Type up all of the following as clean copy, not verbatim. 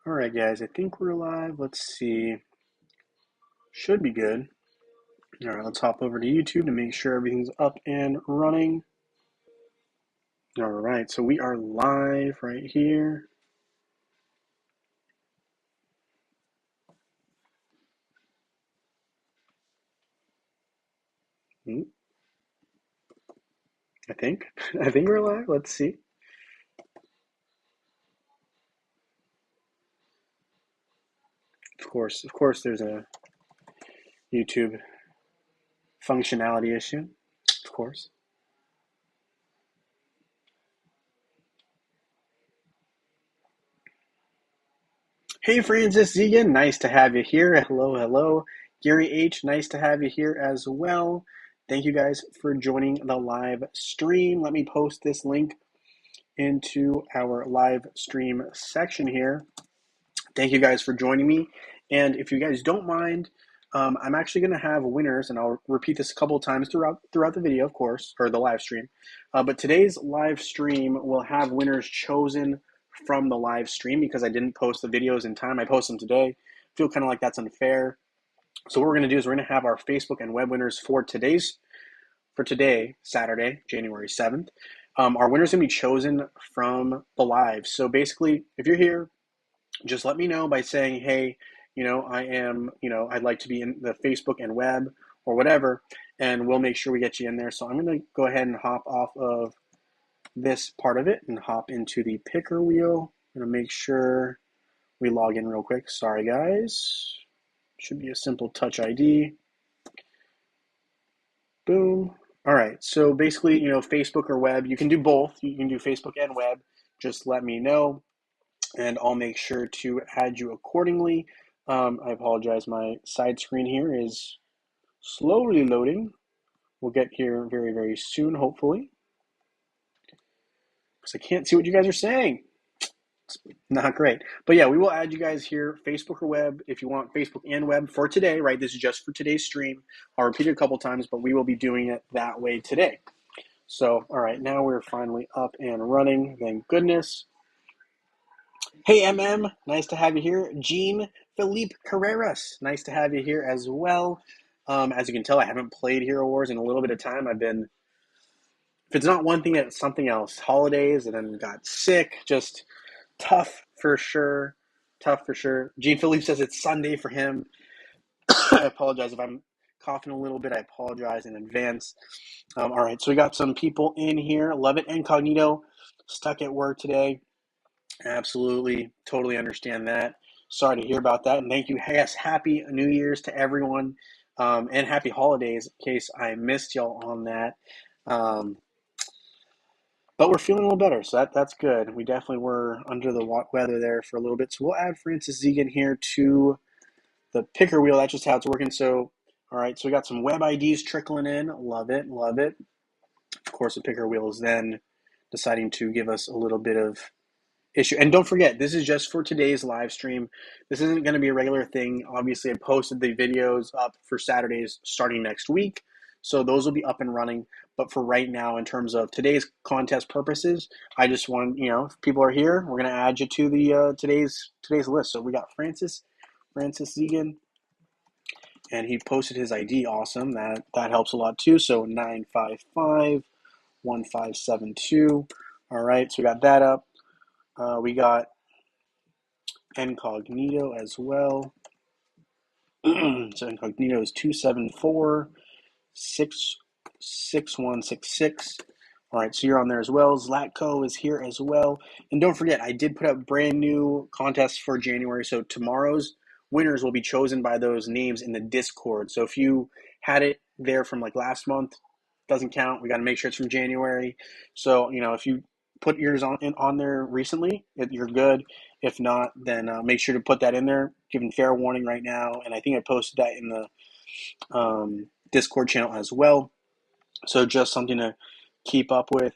All right, guys, I think we're live. Let's see. Should be good. All right, let's hop over to YouTube to make sure everything's up and running. All right, so we are live right here. I think. I think we're live. Let's see. Of course, there's a YouTube functionality issue. Of course. Hey, Francis Zegan, nice to have you here. Hello, hello. Gary H, nice to have you here as well. Thank you guys for joining the live stream. Let me post this link into our live stream section here. Thank you guys for joining me. And if you guys don't mind, I'm actually going to have winners, and I'll repeat this a couple of times throughout the video, of course, or the live stream. But today's live stream will have winners chosen from the live stream because I didn't post the videos in time. I post them today. I feel kind of like that's unfair. So what we're going to do is we're going to have our Facebook and web winners for today, Saturday, January 7th. Our winner's going to be chosen from the live. So basically, if you're here, just let me know by saying, hey, I'd like to be in the Facebook and web or whatever, and we'll make sure we get you in there. So I'm going to go ahead and hop off of this part of it and hop into the picker wheel. I'm going to make sure we log in real quick. Sorry, guys. Should be a simple touch ID. Boom. All right, so basically, Facebook or web, you can do both. You can do Facebook and web. Just let me know, and I'll make sure to add you accordingly. I apologize, my side screen here is slowly loading. We'll get here very, very soon, hopefully, because I can't see what you guys are saying. It's not great. But yeah, we will add you guys here, Facebook or web, if you want Facebook and web for today, right? This is just for today's stream. I'll repeat it a couple times, but we will be doing it that way today. So, all right, now we're finally up and running. Thank goodness. Hey, MM, nice to have you here. Jean Philippe Carreras, nice to have you here as well. As you can tell, I haven't played Hero Wars in a little bit of time. If it's not one thing, it's something else. Holidays, and then got sick. Just tough for sure. Tough for sure. Jean Philippe says it's Sunday for him. I apologize if I'm coughing a little bit. I apologize in advance. All right, so we got some people in here. Love it Incognito, stuck at work today. Absolutely, totally understand that. Sorry to hear about that, and thank you. Yes, happy New Year's to everyone, and happy holidays. In case I missed y'all on that, but we're feeling a little better, so that's good. We definitely were under the weather there for a little bit, so we'll add Francis Zegan here to the picker wheel. That's just how it's working. So, all right, so we got some web IDs trickling in. Love it, love it. Of course, the picker wheel is then deciding to give us a little bit of issue. And don't forget, this is just for today's live stream. This isn't going to be a regular thing. Obviously, I posted the videos up for Saturdays starting next week, so those will be up and running. But for right now, in terms of today's contest purposes, I just want, if people are here, we're going to add you to the today's list. So we got Francis Zegan, and he posted his ID. Awesome. That helps a lot too. So 955-1572. All right, so we got that up. We got Incognito as well. So Incognito is 274-6166. All right, so you're on there as well. Zlatko is here as well. And don't forget, I did put up brand new contests for January. So tomorrow's winners will be chosen by those names in the Discord. So if you had it there from like last month, doesn't count. We got to make sure it's from January. So, if you put yours on there recently, you're good. If not, then make sure to put that in there. Giving fair warning right now, and I think I posted that in the Discord channel as well. So just something to keep up with.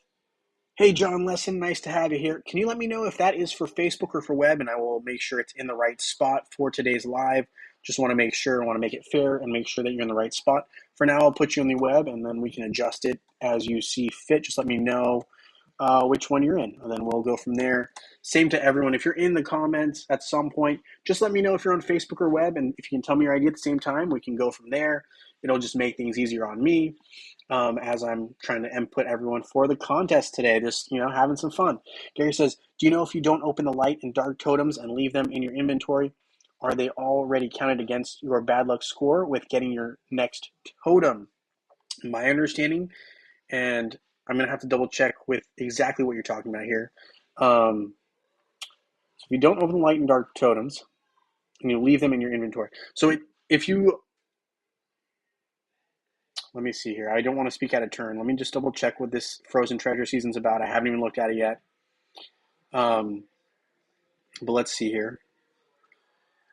Hey, John Lesson, nice to have you here. Can you let me know if that is for Facebook or for web, and I will make sure it's in the right spot for today's live. Just want to make sure, I want to make it fair and make sure that you're in the right spot. For now, I'll put you on the web, and then we can adjust it as you see fit. Just let me know which one you're in, and then we'll go from there. Same to everyone. If you're in the comments at some point, just let me know if you're on Facebook or web, and if you can tell me your ID at the same time, we can go from there. It'll just make things easier on me as I'm trying to input everyone for the contest today. Just having some fun. Gary says, "Do you know if you don't open the light and dark totems and leave them in your inventory, are they already counted against your bad luck score with getting your next totem?" My understanding, and I'm going to have to double check with exactly what you're talking about here. So if you don't open the light and dark totems and you leave them in your inventory. So if you, let me see here. I don't want to speak out of turn. Let me just double check what this Frozen Treasure season's about. I haven't even looked at it yet. But let's see here.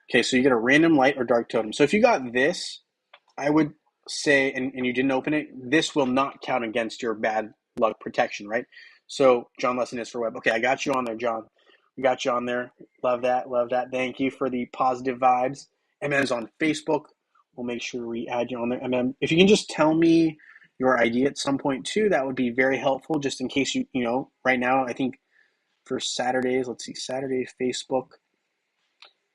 Okay, so you get a random light or dark totem. So if you got this, I would say, and you didn't open it, this will not count against your bad luck protection, right? So John Lesson is for web. Okay, I got you on there, John. We got you on there. Love that. Love that. Thank you for the positive vibes. MM's on Facebook. We'll make sure we add you on there. MM, if you can just tell me your ID at some point too, that would be very helpful, just in case right now, I think for Saturdays, let's see, Saturday Facebook,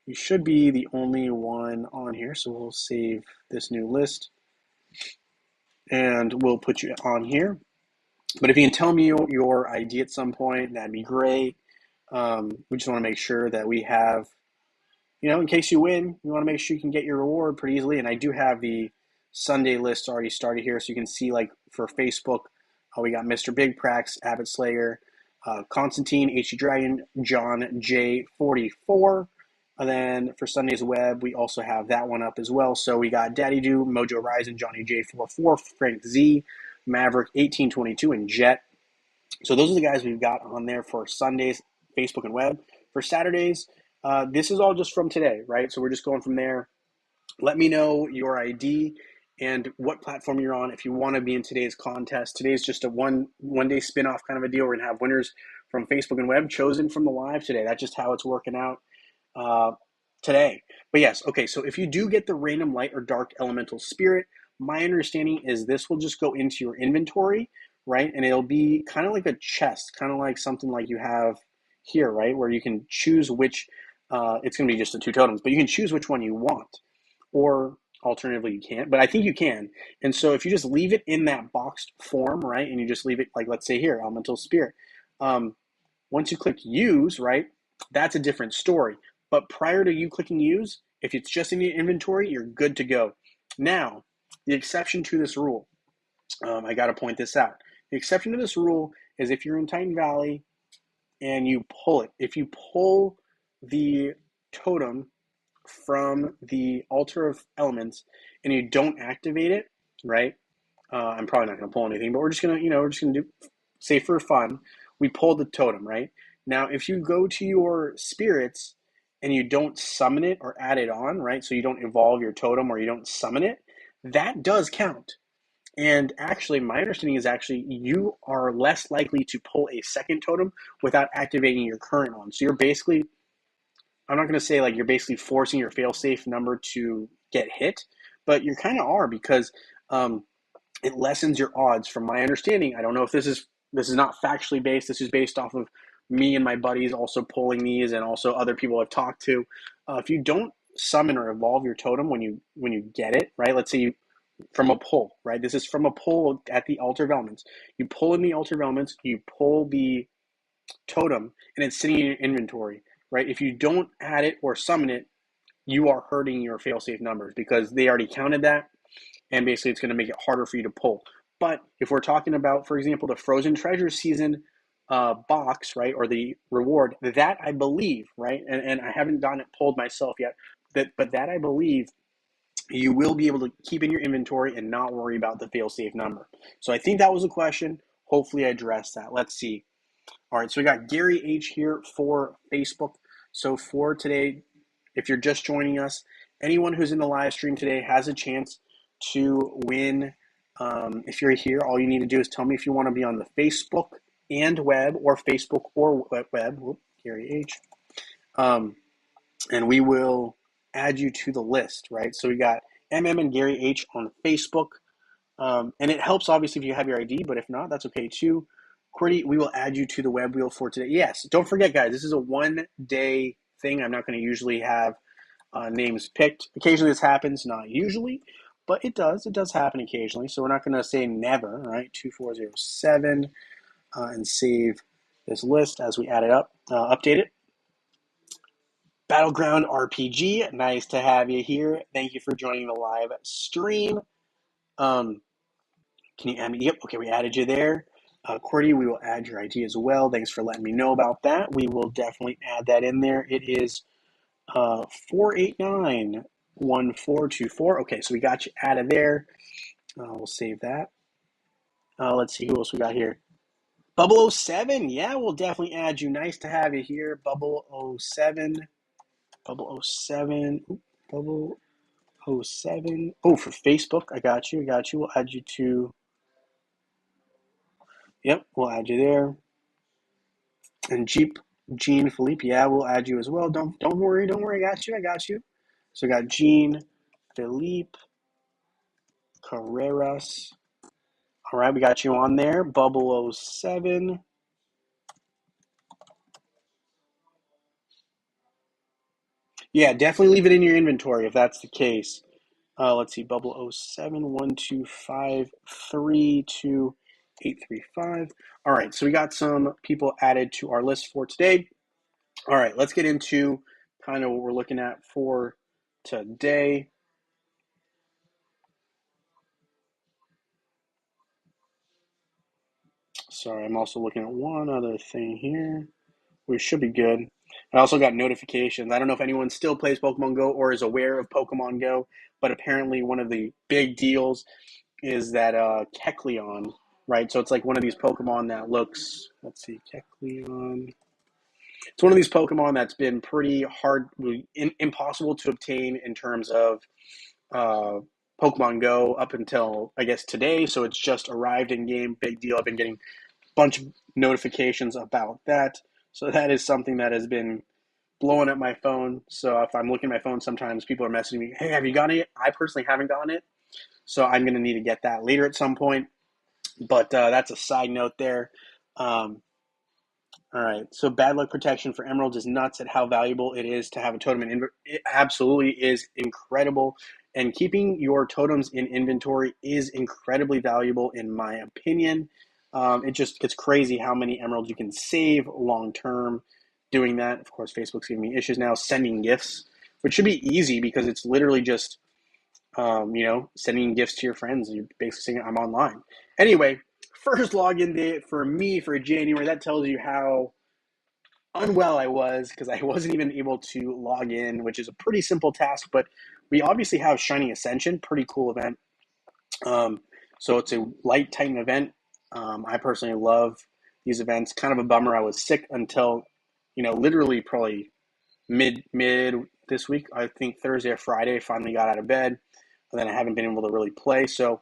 you should be the only one on here. So we'll save this new list and we'll put you on here. But if you can tell me your ID at some point, that'd be great. We just want to make sure that we have, in case you win, we want to make sure you can get your reward pretty easily. And I do have the Sunday list already started here. So you can see, like, for Facebook, we got Mr. Big Prax, Abbott Slayer, Constantine, HG Dragon, John J44. And then for Sunday's web, we also have that one up as well. So we got Daddy Do, Mojo Ryzen, Johnny J44, Frank Z, Maverick 1822, and Jet. So those are the guys we've got on there for Sundays, Facebook and web. For Saturdays, this is all just from today, right? So we're just going from there. Let me know your ID and what platform you're on if you want to be in today's contest. Today's just a one-day spin-off kind of a deal. We're going to have winners from Facebook and web chosen from the live today. That's just how it's working out today. But yes, okay, so if you do get the random light or dark elemental spirit, my understanding is this will just go into your inventory, right? And it'll be kind of like a chest, kind of like something like you have here, right? Where you can choose which, it's going to be just the two totems, but you can choose which one you want. Or alternatively, you can't, but I think you can. And so if you just leave it in that boxed form, right, and you just leave it, like, let's say here, elemental spirit. Once you click use, right, that's a different story. But prior to you clicking use, if it's just in your inventory, you're good to go. Now, the exception to this rule, I got to point this out. The exception to this rule is if you're in Titan Valley and you pull it. If you pull the totem from the Altar of Elements and you don't activate it, right? I'm probably not going to pull anything, but we're just going to do, say for fun, we pulled the totem, right? Now, if you go to your spirits and you don't summon it or add it on, right? So you don't evolve your totem or you don't summon it, that does count. And actually, my understanding is you are less likely to pull a second totem without activating your current one. So you're basically, I'm not going to say like you're basically forcing your fail-safe number to get hit, but you kind of are, because it lessens your odds. From my understanding, I don't know if this is not factually based. This is based off of me and my buddies also pulling these, and also other people I've talked to. If you don't summon or evolve your totem when you get it, right? Let's say you, from a pull, right? This is from a pull at the Altar of Elements. You pull in the Altar of Elements, you pull the totem, and it's sitting in your inventory, right? If you don't add it or summon it, you are hurting your fail-safe numbers because they already counted that, and basically it's going to make it harder for you to pull. But if we're talking about, for example, the Frozen Treasure season box, right, or the reward, that I believe, right, and I haven't gotten it pulled myself yet, but that I believe you will be able to keep in your inventory and not worry about the fail-safe number. So I think that was a question. Hopefully I addressed that. Let's see. All right, so we got Gary H here for Facebook. So for today, if you're just joining us, anyone who's in the live stream today has a chance to win. If you're here, all you need to do is tell me if you want to be on the Facebook and web, or Facebook or web. Whoop, Gary H. And we will add you to the list, right? So we got MM and Gary H on Facebook. And it helps, obviously, if you have your ID, but if not, that's okay too. Cordy, we will add you to the web wheel for today. Yes, don't forget, guys, this is a 1 day thing. I'm not going to usually have names picked. Occasionally this happens, not usually, but it does. It does happen occasionally. So we're not going to say never, right? 2407 and save this list as we add it up, update it. Battleground RPG, nice to have you here. Thank you for joining the live stream. Can you add me? Yep, okay, we added you there. Cordy, we will add your ID as well. Thanks for letting me know about that. We will definitely add that in there. It is 4891424. Okay, so we got you added there. We'll save that. Let's see who else we got here. Bubble07, yeah, we'll definitely add you. Nice to have you here, Bubble07. Bubble07. Bubble07. Oh, for Facebook, I got you. We'll add you to. Yep, we'll add you there. And Jean Philippe, yeah, we'll add you as well. Don't worry. I got you. So we got Jean Philippe Carreras. All right, we got you on there. Bubble07. Yeah, definitely leave it in your inventory if that's the case. Let's see, Bubble0712532835. All right, so we got some people added to our list for today. All right, let's get into kind of what we're looking at for today. Sorry, I'm also looking at one other thing here. We should be good. I also got notifications. I don't know if anyone still plays Pokemon Go or is aware of Pokemon Go, but apparently one of the big deals is that Kecleon, right? So it's like one of these Pokemon that looks, let's see, Kecleon. It's one of these Pokemon that's been pretty hard, impossible to obtain in terms of uh, Pokemon Go up until, I guess, today. So it's just arrived in game. Big deal. I've been getting bunch of notifications about that. So that is something that has been blowing up my phone. So if I'm looking at my phone, sometimes people are messaging me, hey, have you gotten it? I personally haven't gotten it. So I'm going to need to get that later at some point. But that's a side note there. All right. So bad luck protection for emeralds is nuts at how valuable it is to have a totem in inventory. It absolutely is incredible. And keeping your totems in inventory is incredibly valuable, in my opinion. It's crazy how many emeralds you can save long term doing that. Of course, Facebook's giving me issues now sending gifts, which should be easy because it's literally just sending gifts to your friends. You're basically saying I'm online. Anyway, first login day for me for January. That tells you how unwell I was because I wasn't even able to log in, which is a pretty simple task. But we obviously have Shining Ascension, pretty cool event. So it's a light Titan event. I personally love these events. Kind of a bummer. I was sick until, literally probably mid this week. I think Thursday or Friday. Finally got out of bed, and then I haven't been able to really play. So,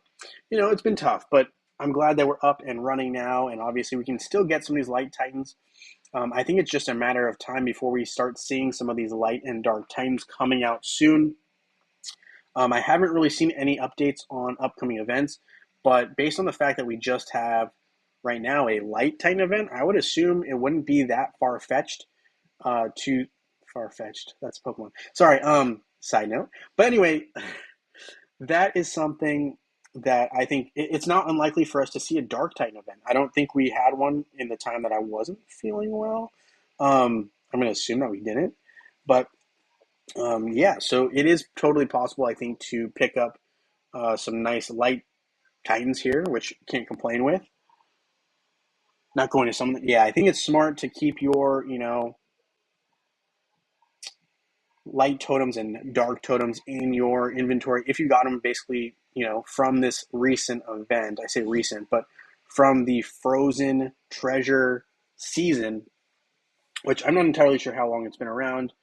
it's been tough. But I'm glad that we're up and running now, and obviously we can still get some of these light Titans. I think it's just a matter of time before we start seeing some of these light and dark Titans coming out soon. I haven't really seen any updates on upcoming events, but based on the fact that we just have right now a light Titan event, I would assume it wouldn't be that far-fetched to far-fetched. That's Pokemon. Sorry, side note. But anyway, that is something that I think it's not unlikely for us to see a Dark Titan event. I don't think we had one in the time that I wasn't feeling well. I'm going to assume that we didn't. But yeah, so it is totally possible, I think, to pick up some nice light Titans here, which can't complain with. Not going to some, yeah, I think it's smart to keep your, light totems and dark totems in your inventory if you got them basically, from this recent event. I say recent, but from the Frozen Treasure season, which I'm not entirely sure how long it's been around.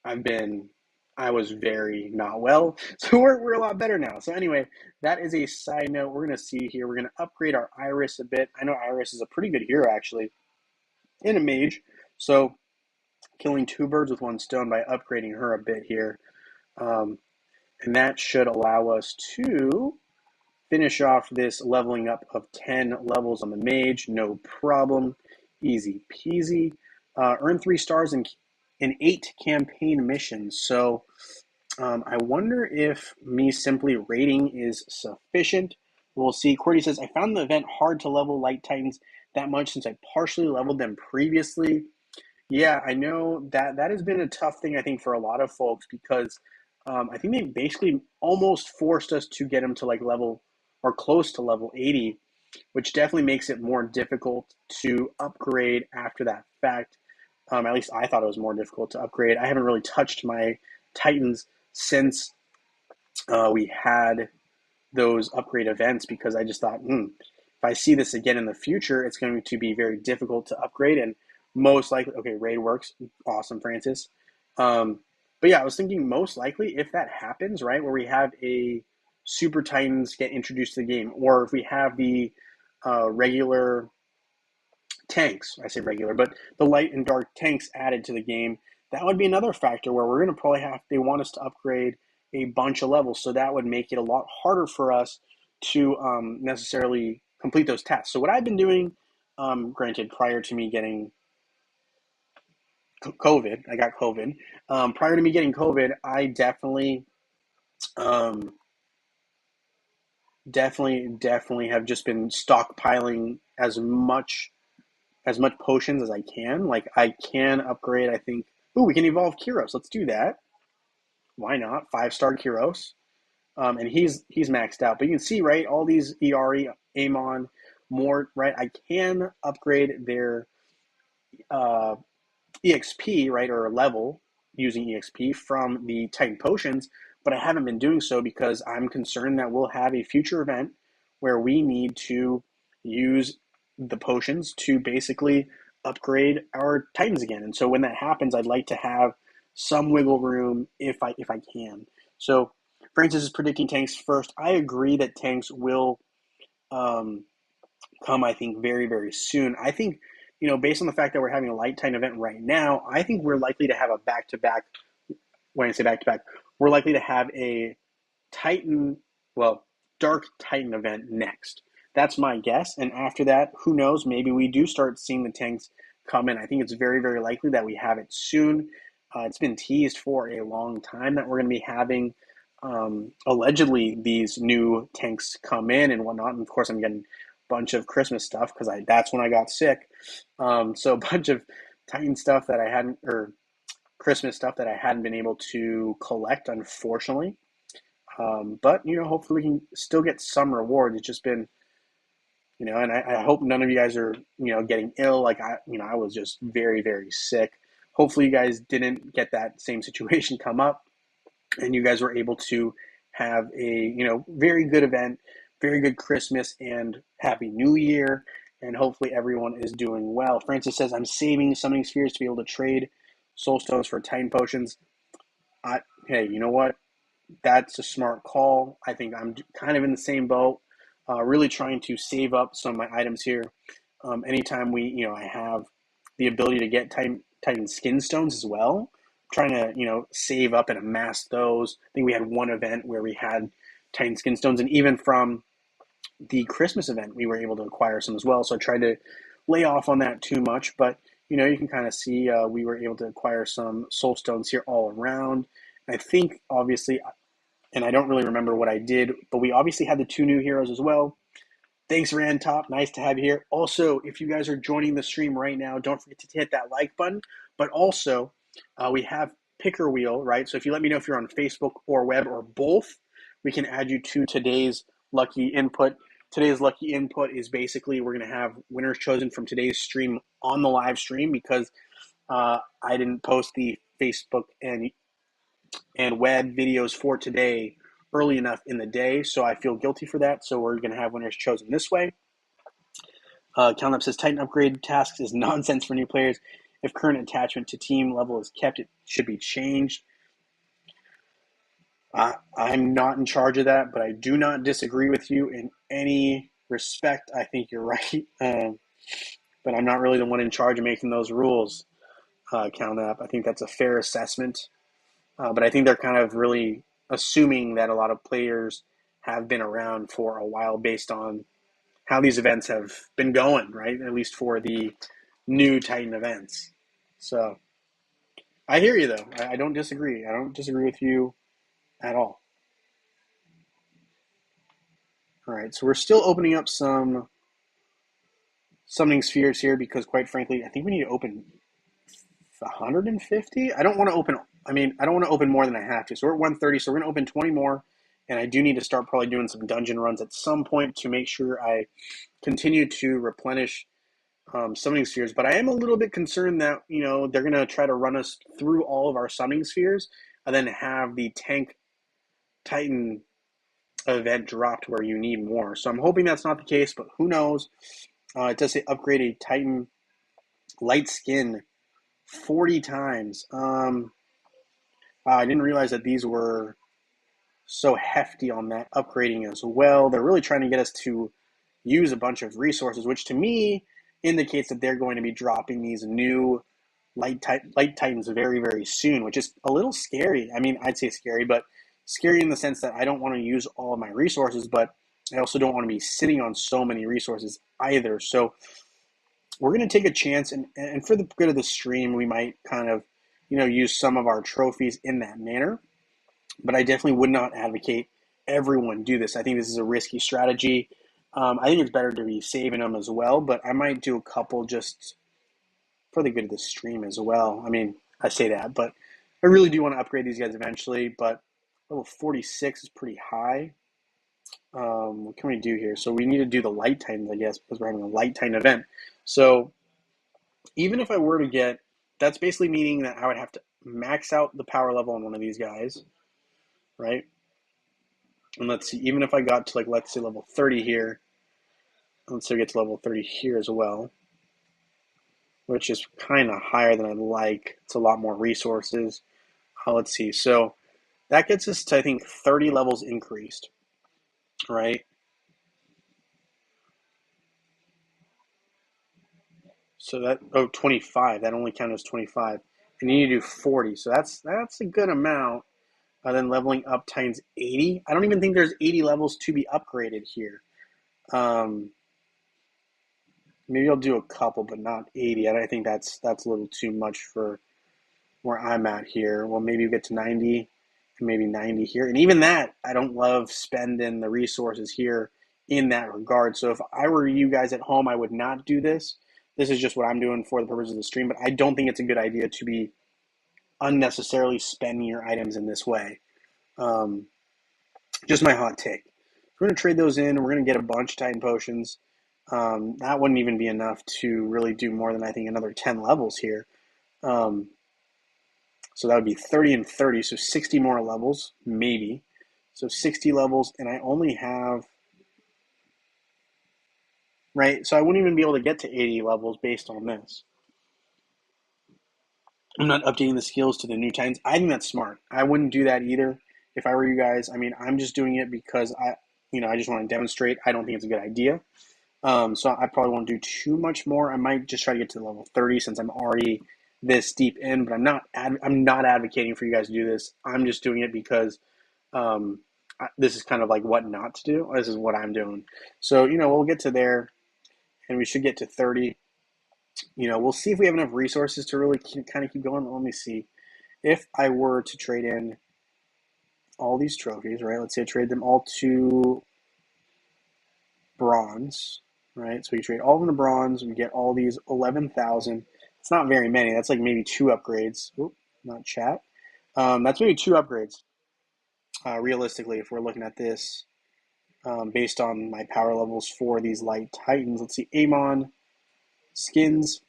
I was very not well, so we're a lot better now. So anyway, that is a side note. We're going to see here. We're going to upgrade our Iris a bit. I know Iris is a pretty good hero, actually, in a mage. So killing two birds with one stone by upgrading her a bit here. And that should allow us to finish off this leveling up of 10 levels on the mage, no problem, easy peasy. Earn 3 stars in 8 campaign missions. So I wonder if me simply rating is sufficient. We'll see. Cordy says, I found the event hard to level Light Titans that much since I partially leveled them previously. Yeah, I know that has been a tough thing, I think, for a lot of folks because I think they basically almost forced us to get them to like level or close to level 80, which definitely makes it more difficult to upgrade after that fact. At least I thought it was more difficult to upgrade. I haven't really touched my Titans since we had those upgrade events because I just thought, if I see this again in the future, it's going to be very difficult to upgrade. And most likely, okay, raid works. Awesome, Francis. But yeah, I was thinking most likely if that happens, right, where we have a Super Titans get introduced to the game, or if we have the regular tanks, I say regular, but the light and dark tanks added to the game, that would be another factor where we're going to probably they want us to upgrade a bunch of levels. So that would make it a lot harder for us to necessarily complete those tasks. So what I've been doing, granted, prior to me getting COVID, I got COVID. Prior to me getting COVID, I um, definitely have just been stockpiling as much potions as I can. Like I can upgrade, I think. Ooh, we can evolve Kyros. Let's do that. Why not? 5-star Kyros. And he's maxed out. But you can see, right, all these ERE, Amon, more, right? I can upgrade their uh, EXP, right, or level using EXP from the Titan potions, but I haven't been doing so because I'm concerned that we'll have a future event where we need to use the potions to basically upgrade our Titans again. And so when that happens, I'd like to have some wiggle room if I can. So Francis is predicting tanks first. I agree that tanks will um, come, I think, very, very soon. I think, based on the fact that we're having a Light Titan event right now, I think we're likely to have a back-to-back. When I say back-to-back, we're likely to have a Titan, well, Dark Titan event next. That's my guess. And after that, who knows? Maybe we do start seeing the tanks come in. I think it's very, very likely that we have it soon. It's been teased for a long time that we're going to be having allegedly these new tanks come in and whatnot. And of course, I'm getting a bunch of Christmas stuff because that's when I got sick. So a bunch of Titan stuff that I hadn't, or Christmas stuff that I hadn't been able to collect, unfortunately. But hopefully we can still get some rewards. It's just been, and I hope none of you guys are, getting ill. Like I was just very, very sick. Hopefully you guys didn't get that same situation come up, and you guys were able to have a, very good event, very good Christmas, and Happy New Year. And hopefully everyone is doing well. Francis says, I'm saving summoning spheres to be able to trade soul stones for Titan potions. Hey, you know what? That's a smart call. I think I'm kind of in the same boat, really trying to save up some of my items here. Anytime I have the ability to get Titan skin stones as well, trying to, save up and amass those. I think we had one event where we had Titan skin stones, and even from the Christmas event, we were able to acquire some as well. So I tried to lay off on that too much, but you can kind of see we were able to acquire some soul stones here all around. I think obviously, and I don't really remember what I did, but we obviously had the 2 new heroes as well. Thanks, Rantop. Nice to have you here. Also, if you guys are joining the stream right now, don't forget to hit that like button. But also, we have Picker Wheel, right? So if you let me know if you're on Facebook or web or both, we can add you to today's lucky input. Today's lucky input is basically we're going to have winners chosen from today's stream on the live stream because I didn't post the Facebook and web videos for today early enough in the day, so I feel guilty for that. So we're going to have winners chosen this way. Calnup says Titan upgrade tasks is nonsense for new players. If current attachment to team level is kept, it should be changed. I'm not in charge of that, but I do not disagree with you in any respect. I think you're right, but I'm not really the one in charge of making those rules, Calnup. I think that's a fair assessment. But I think they're kind of really assuming that a lot of players have been around for a while based on how these events have been going, right? At least for the new Titan events. So I hear you, though. I don't disagree. I don't disagree with you at all. All right, so we're still opening up some summoning spheres here because, quite frankly, I think we need to open 150. I don't want to open. I don't want to open more than I have to. So we're at 130. So we're going to open 20 more, and I do need to start probably doing some dungeon runs at some point to make sure I continue to replenish summoning spheres. But I am a little bit concerned that they're going to try to run us through all of our summoning spheres and then have the tank Titan event dropped where you need more. So I'm hoping that's not the case, but who knows? It does say upgrade a Titan light skin 40 times. I didn't realize that these were so hefty on that upgrading as well. They're really trying to get us to use a bunch of resources, which to me indicates that they're going to be dropping these new light titans very, very soon, which is a little scary. I'd say scary, but scary in the sense that I don't want to use all of my resources, but I also don't want to be sitting on so many resources either. So we're going to take a chance, and for the good of the stream, we might kind of, use some of our trophies in that manner. But I definitely would not advocate everyone do this. I think this is a risky strategy. I think it's better to be saving them as well, but I might do a couple just for the good of the stream as well. I say that, but I really do want to upgrade these guys eventually, but level 46 is pretty high. What can we do here? So we need to do the light titans, I guess, because we're having a light titan event. So even if I were to get, that's basically meaning that I would have to max out the power level on one of these guys, right? And let's see, even if I got to let's say level 30 here, let's say we get to level 30 here as well, which is kind of higher than I'd like. It's a lot more resources. Let's see. So that gets us to, I think, 30 levels increased, right? So that, 25. That only counted as 25. And you need to do 40. So that's a good amount. Then leveling up times 80. I don't even think there's 80 levels to be upgraded here. Maybe I'll do a couple, but not 80. I think that's a little too much for where I'm at here. Well, maybe you get to 90 and maybe 90 here. And even that, I don't love spending the resources here in that regard. So if I were you guys at home, I would not do this. This is just what I'm doing for the purpose of the stream, but I don't think it's a good idea to be unnecessarily spending your items in this way. Just my hot take. We're going to trade those in. We're going to get a bunch of Titan potions. That wouldn't even be enough to really do more than, I think, another 10 levels here. So that would be 30 and 30, so 60 more levels, maybe. So 60 levels, and I only have, right? So I wouldn't even be able to get to 80 levels based on this. I'm not updating the skills to the new Titans. I think that's smart. I wouldn't do that either if I were you guys. I'm just doing it because I just want to demonstrate. I don't think it's a good idea. So I probably won't do too much more. I might just try to get to level 30 since I'm already this deep in, but I'm not advocating for you guys to do this. I'm just doing it because this is kind of like what not to do. This is what I'm doing. So, we'll get to there, and we should get to 30. We'll see if we have enough resources to really kind of keep going. Let me see. If I were to trade in all these trophies, right? Let's say I trade them all to bronze, right? So we trade all of them to bronze. We get all these 11,000. It's not very many. That's like maybe 2 upgrades. Oop, not chat. That's maybe 2 upgrades. Realistically, if we're looking at this based on my power levels for these light titans. Let's see, Amon skins.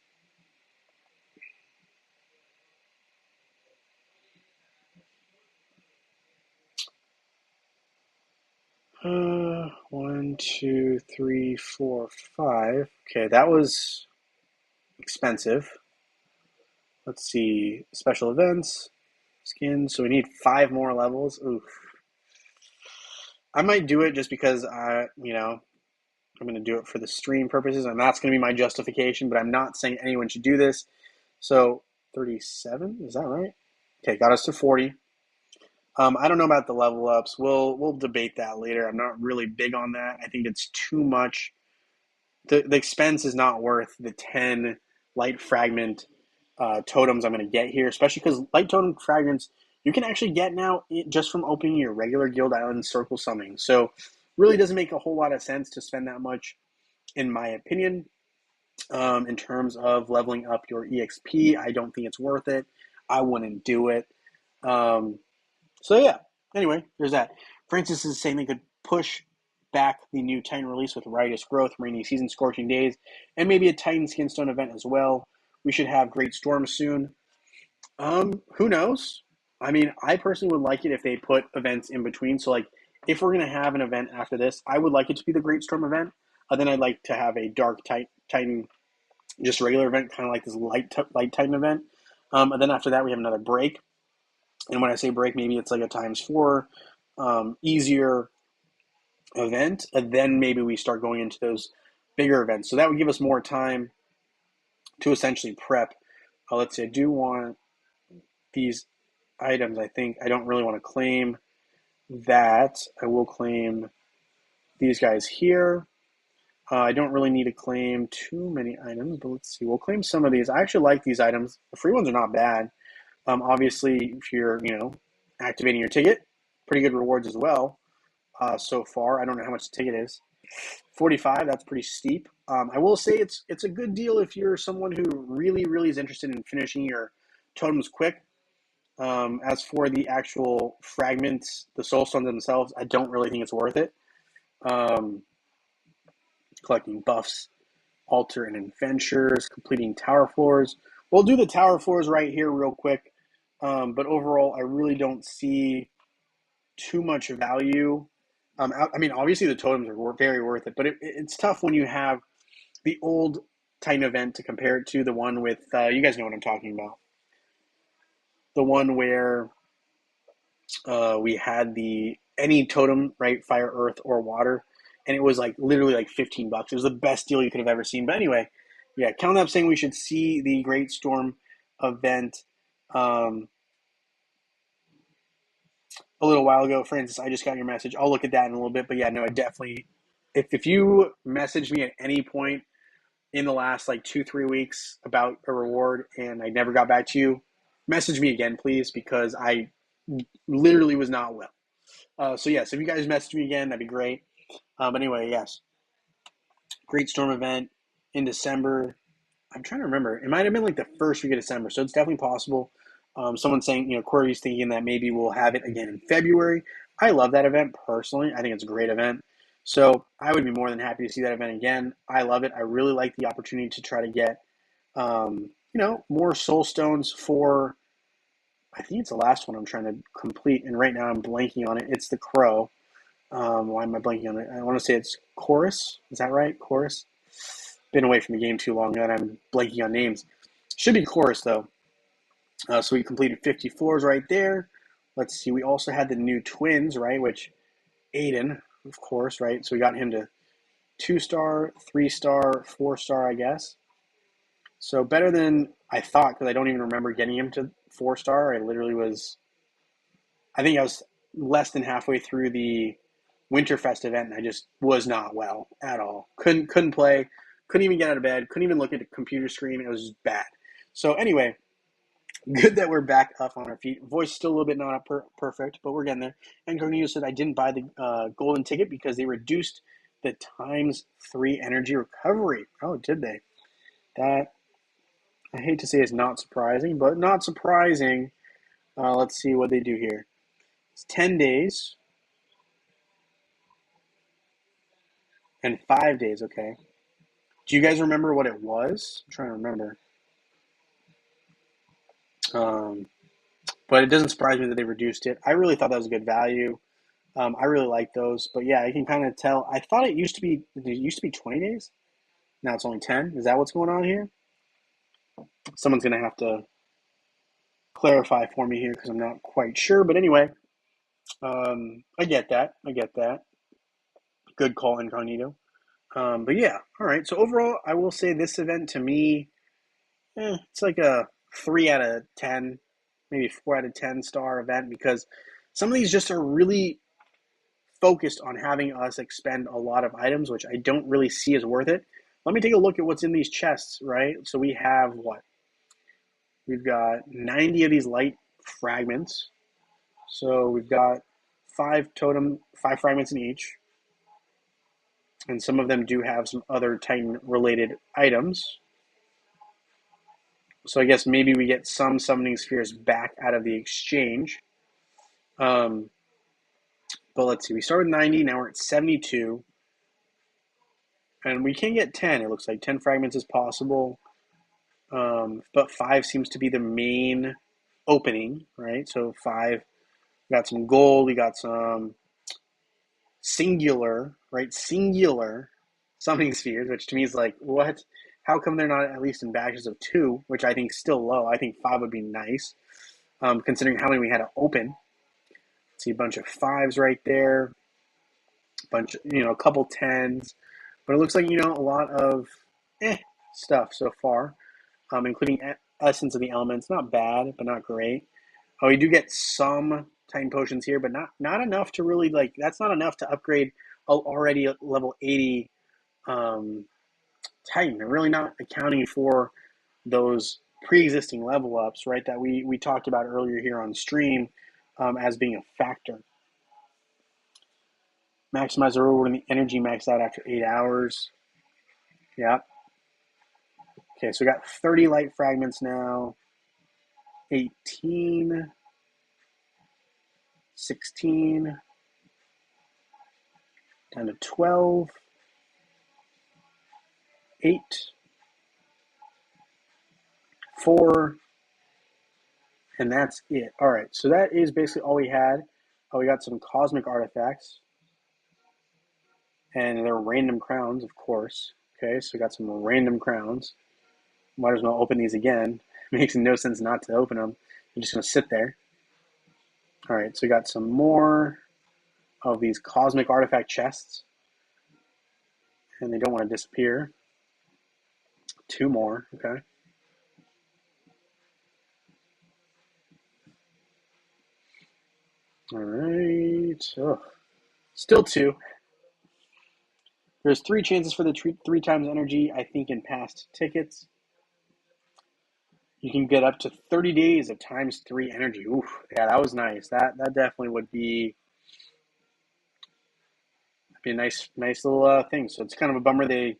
One, two, three, four, 5. Okay, that was expensive. Let's see, special events, skins. So we need 5 more levels. Oof. I might do it just because I'm going to do it for the stream purposes, and that's going to be my justification. But I'm not saying anyone should do this. So 37, is that right? Okay, got us to 40. I don't know about the level ups. We'll debate that later. I'm not really big on that. I think it's too much. The expense is not worth the 10 light fragment totems I'm going to get here, especially because light totem fragments you can actually get now just from opening your regular Guild Island circle summoning. So really doesn't make a whole lot of sense to spend that much, in my opinion. In terms of leveling up your EXP, I don't think it's worth it. I wouldn't do it. Um, so yeah. Anyway, there's that. Francis is saying they could push back the new Titan release with Riotous Growth, Rainy Season, Scorching Days, and maybe a Titan Skinstone event as well. We should have Great Storm soon. Who knows? I mean, I personally would like it if they put events in between. So, like, if we're gonna have an event after this, I would like it to be the Great Storm event. Then I'd like to have a Dark Titan, just regular event, kind of like this light Titan event. And then after that, we have another break. And when I say break, maybe it's like a times 4, easier event, and then maybe we start going into those bigger events. So that would give us more time to essentially prep. Let's say I do want these items. I think I don't really want to claim that. I will claim these guys here. I don't really need to claim too many items, but let's see. We'll claim some of these. I actually like these items. The free ones are not bad. Obviously, if you're, activating your ticket, pretty good rewards as well. So far, I don't know how much the ticket is. 45. That's pretty steep. I will say it's a good deal if you're someone who really is interested in finishing your totems quick. As for the actual fragments, the soul stones themselves, I don't really think it's worth it. Collecting buffs, altar and adventures, completing tower floors. We'll do the tower floors right here real quick. But overall, I really don't see too much value. I mean, obviously the totems are very worth it, but it's tough when you have the old Titan event to compare it to the one with, you guys know what I'm talking about. The one where we had the any totem, right? Fire, earth, or water. And it was like literally like $15. It was the best deal you could have ever seen. But anyway, yeah, Count Up saying we should see the Great Storm event a little while ago. Francis, I just got your message. I'll look at that in a little bit. But yeah, no, I definitely, if you message me at any point in the last like 2-3 weeks about a reward and I never got back to you, message me again, please, because I literally was not well. So yes, if you guys message me again, that'd be great. But anyway, yes, Great Storm event in December. I'm trying to remember. It might have been like the first week of December, so it's definitely possible. Someone saying, Corey's thinking that maybe we'll have it again in February. I love that event personally. I think it's a great event. So I would be more than happy to see that event again. I love it. I really like the opportunity to try to get, more soul stones for, I think it's the last one I'm trying to complete. And right now I'm blanking on it. It's the Crow. Why am I blanking on it? I want to say it's Chorus. Is that right? Chorus? Been away from the game too long that I'm blanking on names. Should be Chorus, though. So we completed 50 floors right there. Let's see. We also had the new twins, right? Which Aiden, of course, right? So we got him to 2-star, 3-star, 4-star, I guess. So better than I thought because I don't even remember getting him to 4-star. I think I was less than halfway through the Winterfest event, and I just was not well at all. Couldn't play, couldn't even get out of bed, couldn't even look at the computer screen. It was just bad. So anyway, good that we're back up on our feet. Voice still a little bit not perfect, but we're getting there. And Cornelius said I didn't buy the golden ticket because they reduced the ×3 energy recovery. Oh, did they? That I hate to say is not surprising, but not surprising. Let's see what they do here. It's 10 days. And 5 days, okay. Do you guys remember what it was? I'm trying to remember. But it doesn't surprise me that they reduced it. I really thought that was a good value. I really like those. But yeah, you can kind of tell. I thought it used to be 20 days. Now it's only 10. Is that what's going on here? Someone's going to have to clarify for me here because I'm not quite sure. But anyway, I get that. Good call, Incognito. But yeah, all right. So overall, I will say this event to me, it's like a 3 out of 10, maybe 4 out of 10 star event because some of these just are really focused on having us expend a lot of items, which I don't really see as worth it. Let me take a look at what's in these chests, right? So we have what? We've got 90 of these light fragments. So we've got 5 fragments in each. And some of them do have some other Titan related items. So I guess maybe we get some summoning spheres back out of the exchange. But let's see, we started with 90, now we're at 72. And we can get 10, it looks like 10 fragments is possible. But 5 seems to be the main opening, right? So 5, we got some gold, we got some singular, right? Singular summoning spheres, which to me is like, what? How come they're not at least in batches of 2, which I think is still low? I think 5 would be nice, considering how many we had to open. See a bunch of 5s right there, a couple 10s, but it looks like a lot of stuff so far, including Essence of the Elements. Not bad, but not great. Oh, we do get some Titan potions here, but not enough to really That's not enough to upgrade already level 80 Titan. They're really not accounting for those pre-existing level ups, right? That we talked about earlier here on stream as being a factor. Maximize the reward and the energy maxed out after 8 hours. Yep. Okay, so we got 30 light fragments now. 18. 16. Down to 12. 8. 4. And that's it. All right, so that is basically all we had. Oh, we got some cosmic artifacts. And they're random crowns, of course. Okay, so we got some random crowns. Might as well open these again. It makes no sense not to open them. They're just going to sit there. All right, so we got some more of these cosmic artifact chests. And they don't want to disappear. 2 more, okay. All right. Oh, still 2. There's 3 chances for the 3 times energy, I think, in past tickets. You can get up to 30 days of times 3 energy. Oof, yeah, that was nice. That definitely would be a nice little thing. So it's kind of a bummer they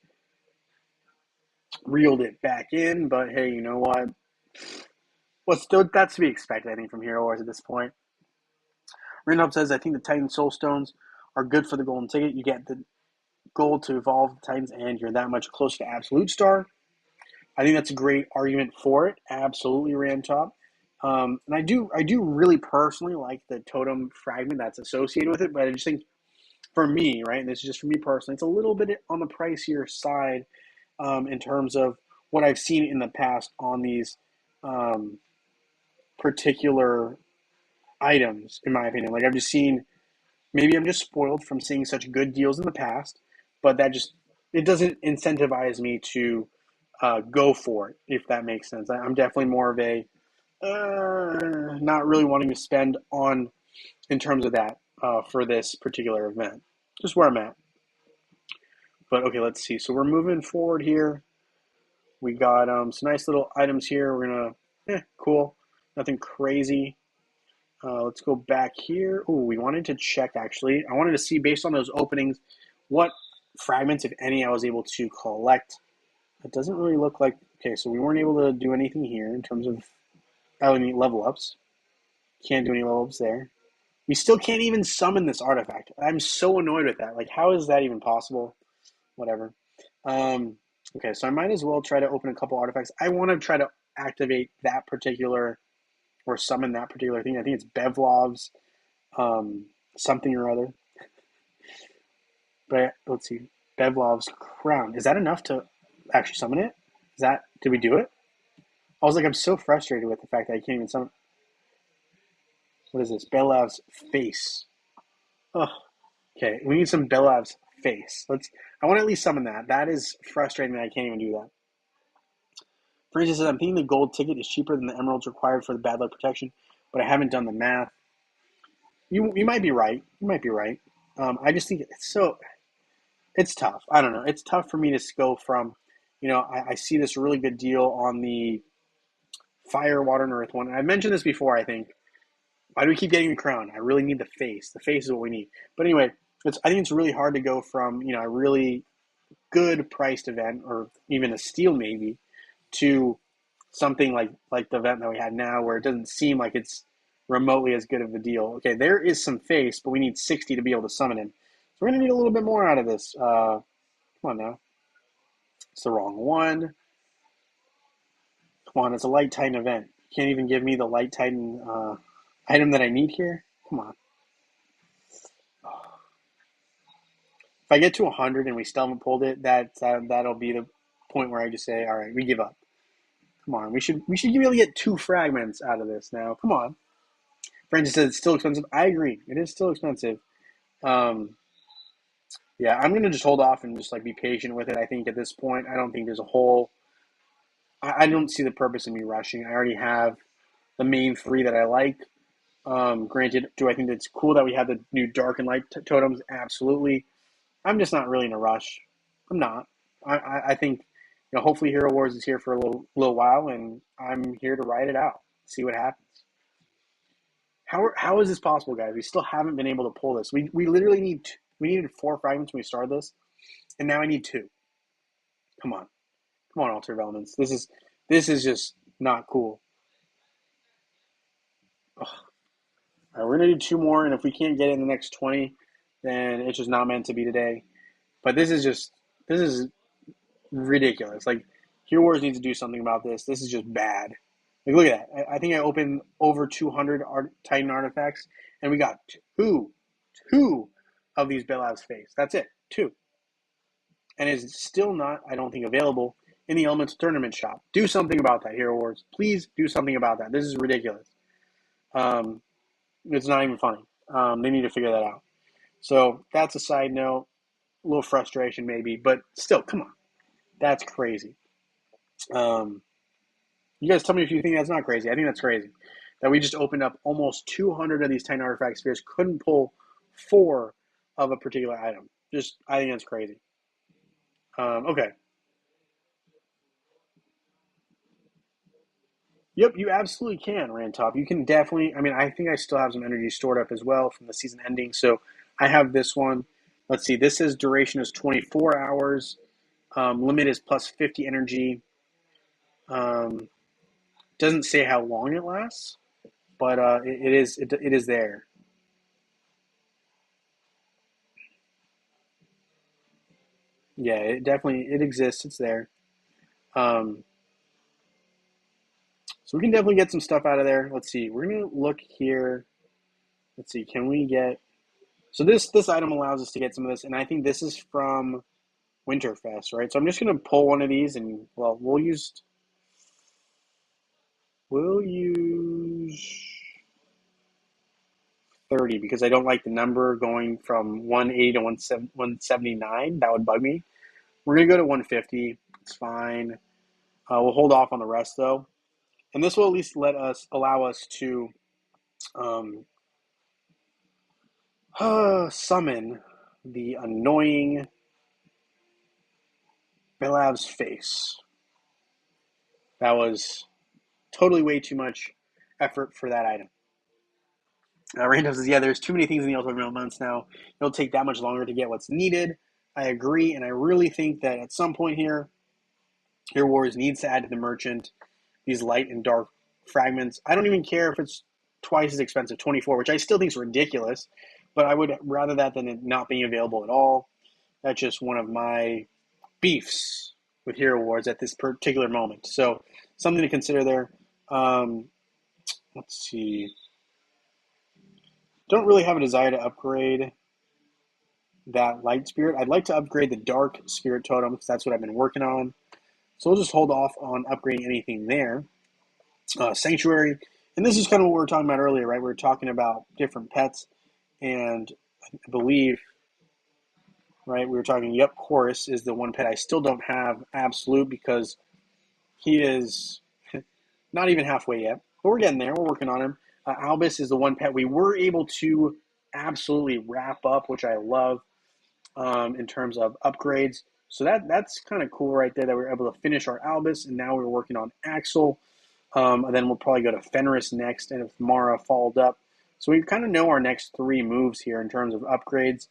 reeled it back in, but hey, you know what? That's to be expected, I think, from Hero Wars at this point. Randolph says, I think the Titan Soul Stones are good for the golden ticket. You get the gold to evolve the Titans, and you're that much closer to Absolute Star. I think that's a great argument for it. Absolutely, Randtop. And I do really personally like the totem fragment that's associated with it, but I just think for me, right, and this is just for me personally, it's a little bit on the pricier side in terms of what I've seen in the past on these particular items, in my opinion. Like I've just seen, maybe I'm just spoiled from seeing such good deals in the past, but it doesn't incentivize me to go for it, if that makes sense. I'm definitely more of a not really wanting to spend on in terms of that for this particular event. Just where I'm at. But okay, let's see. So we're moving forward here. We got some nice little items here. We're gonna, cool. Nothing crazy. Let's go back here. Oh, we wanted to check actually. I wanted to see based on those openings what fragments, if any, I was able to collect. It doesn't really look like. Okay, so we weren't able to do anything here in terms of any level ups. Can't do any level ups there. We still can't even summon this artifact. I'm so annoyed with that. Like, how is that even possible? Whatever. Okay, so I might as well try to open a couple artifacts. I want to try to activate that particular or summon that particular thing. I think it's Bevlov's something or other. But let's see. Bevlov's crown. Is that enough to actually summon it? Did we do it? I was like, I'm so frustrated with the fact that I can't even summon. What is this? Belov's face. Oh, okay. We need some Belov's face. I want to at least summon that. That is frustrating that I can't even do that. For instance, I'm thinking the gold ticket is cheaper than the emeralds required for the bad luck protection, but I haven't done the math. You might be right. You might be right. I just think it's tough. I don't know. It's tough for me to go from, I see this really good deal on the Fire, Water, and Earth one. I mentioned this before, I think. Why do we keep getting the crown? I really need the face. The face is what we need. But anyway, I think it's really hard to go from, a really good priced event or even a steal maybe to something like the event that we had now where it doesn't seem like it's remotely as good of a deal. Okay, there is some face, but we need 60 to be able to summon him. So we're going to need a little bit more out of this. Come on now. It's the wrong one. Come on, it's a Light Titan event. You can't even give me the Light Titan item that I need here? Come on. If I get to 100 and we still haven't pulled it, that'll be the point where I just say, all right, we give up. Come on, we should be able to get 2 fragments out of this now. Come on. Francis says it's still expensive. I agree. It is still expensive. Yeah, I'm gonna just hold off and just be patient with it. I think at this point, I don't think there's a whole. I don't see the purpose in me rushing. I already have the main 3 that I like. Granted, do I think it's cool that we have the new dark and light totems? Absolutely. I'm just not really in a rush. I'm not. I think hopefully Hero Wars is here for a little while, and I'm here to ride it out, see what happens. How is this possible, guys? We still haven't been able to pull this. We literally we needed 4 fragments when we started this, and now I need 2. Come on, Altered Elements. This is just not cool. Ugh. All right, we're gonna do 2 more, and if we can't get it in the next 20, then it's just not meant to be today. But this is ridiculous. Hero Wars needs to do something about this. This is just bad. Look at that. I think I opened over 200 Titan artifacts, and we got two of these Bellav's face. That's it, 2. And it's still not, I don't think, available in the Elements Tournament shop. Do something about that, Hero Wars. Please do something about that. This is ridiculous. It's not even funny. They need to figure that out. So that's a side note. A little frustration maybe, but still, come on. That's crazy. You guys tell me if you think that's not crazy. I think that's crazy. That we just opened up almost 200 of these Titan Artifact Spheres, couldn't pull 4 of a particular item. I think that's crazy. Okay. Yep, you absolutely can, Rantop. You can definitely. I think I still have some energy stored up as well from the season ending. So I have this one. Let's see. This is duration is 24 hours. Limit is plus 50 energy. Doesn't say how long it lasts, but it is there. Yeah, it exists. It's there. Um, so we can definitely get some stuff out of there. Let's see. We're gonna look here. Let's see. Can we get? So this item allows us to get some of this, and I think this is from Winterfest, right? So I'm just gonna pull one of these, and we'll use 30 because I don't like the number going from 180 to 179. That would bug me. We're gonna go to 150. It's fine. We'll hold off on the rest though, and this will at least allow us to summon the annoying Belav's face. That was totally way too much effort for that item. Random says, yeah, there's too many things in the Ultimate Elements now. It'll take that much longer to get what's needed. I agree, and I really think that at some point here, Hero Wars needs to add to the merchant these light and dark fragments. I don't even care if it's twice as expensive, 24, which I still think is ridiculous, but I would rather that than it not being available at all. That's just one of my beefs with Hero Wars at this particular moment. So something to consider there. Let's see. Don't really have a desire to upgrade that light spirit. I'd like to upgrade the dark spirit totem because that's what I've been working on. So we'll just hold off on upgrading anything there. Sanctuary. And this is kind of what we were talking about earlier, right? We were talking about different pets. And I believe, right, we were talking, yep, Chorus is the one pet I still don't have absolute because he is not even halfway yet. But we're getting there. We're working on him. Albus is the one pet we were able to absolutely wrap up, which I love in terms of upgrades. So that's kind of cool right there that we were able to finish our Albus, and now we're working on Axel. And then we'll probably go to Fenris next, and if Mara followed up. So we kind of know our next 3 moves here in terms of upgrades,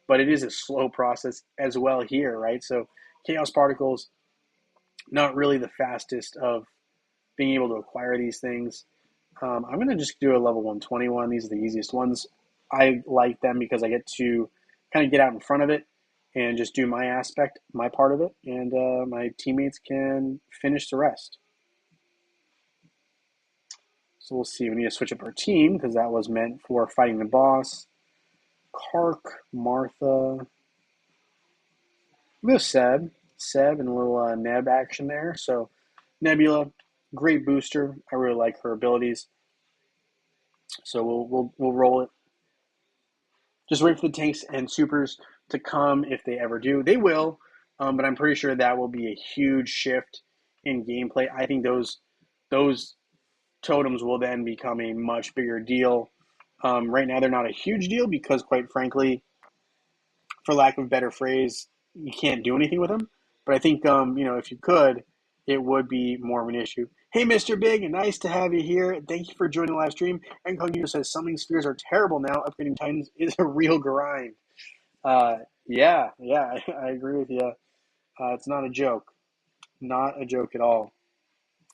but it is a slow process as well here, right? So Chaos Particles, not really the fastest of being able to acquire these things. I'm going to just do a level 121. These are the easiest ones. I like them because I get to kind of get out in front of it and just do my aspect, my part of it, and my teammates can finish the rest. So we'll see. We need to switch up our team because that was meant for fighting the boss. Kark, Martha. We'll go Seb, and a little Neb action there. So Nebula, great booster. I really like her abilities. So we'll roll it. Just wait for the tanks and supers to come if they ever do. They will, but I'm pretty sure that will be a huge shift in gameplay. I think those totems will then become a much bigger deal. Right now, they're not a huge deal because, quite frankly, for lack of a better phrase, you can't do anything with them. But I think, if you could, it would be more of an issue. Hey, Mr. Big, nice to have you here. Thank you for joining the live stream. And Cognito says, summoning spheres are terrible now. Upgrading Titans is a real grind. Yeah, I agree with you. It's not a joke. Not a joke at all.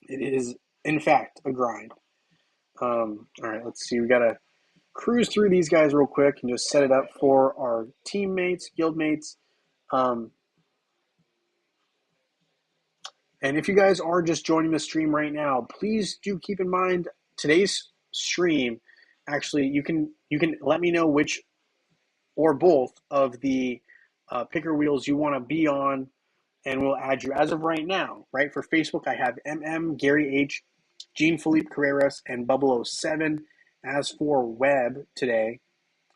It is, in fact, a grind. All right, let's see. We got to cruise through these guys real quick and just set it up for our teammates, guildmates. And if you guys are just joining the stream right now, please do keep in mind today's stream. Actually, you can let me know which or both of the picker wheels you want to be on, and we'll add you. As of right now, right, for Facebook, I have Gary H, Jean Philippe Carreras, and Bubble07. As for web today,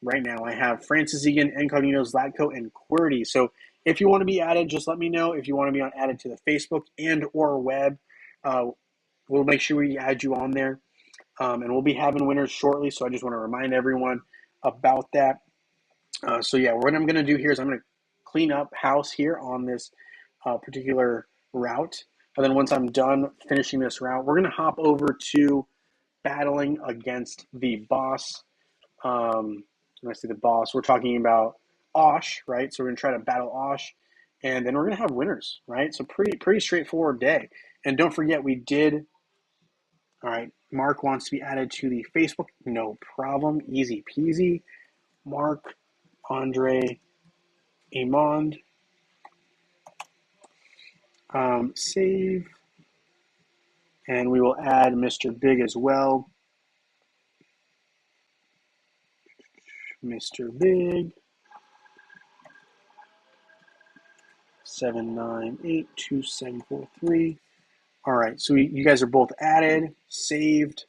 right now, I have Francis Egan, Incognito, Zlatko, and QWERTY. So if you want to be added, just let me know. If you want to be added to the Facebook and or web, we'll make sure we add you on there. And we'll be having winners shortly, so I just want to remind everyone about that. What I'm going to do here is I'm going to clean up house here on this particular route. And then once I'm done finishing this route, we're going to hop over to battling against the boss. When I say the boss, we're talking about Osh, right? So we're going to try to battle Osh, and then we're going to have winners, right? So pretty straightforward day. And don't forget, we did. All right, Mark wants to be added to the Facebook. No problem, easy peasy. Mark, Andre, Amond. Save. And we will add Mr. Big as well. Mr. Big. 7982743. All right, so you guys are both added, saved,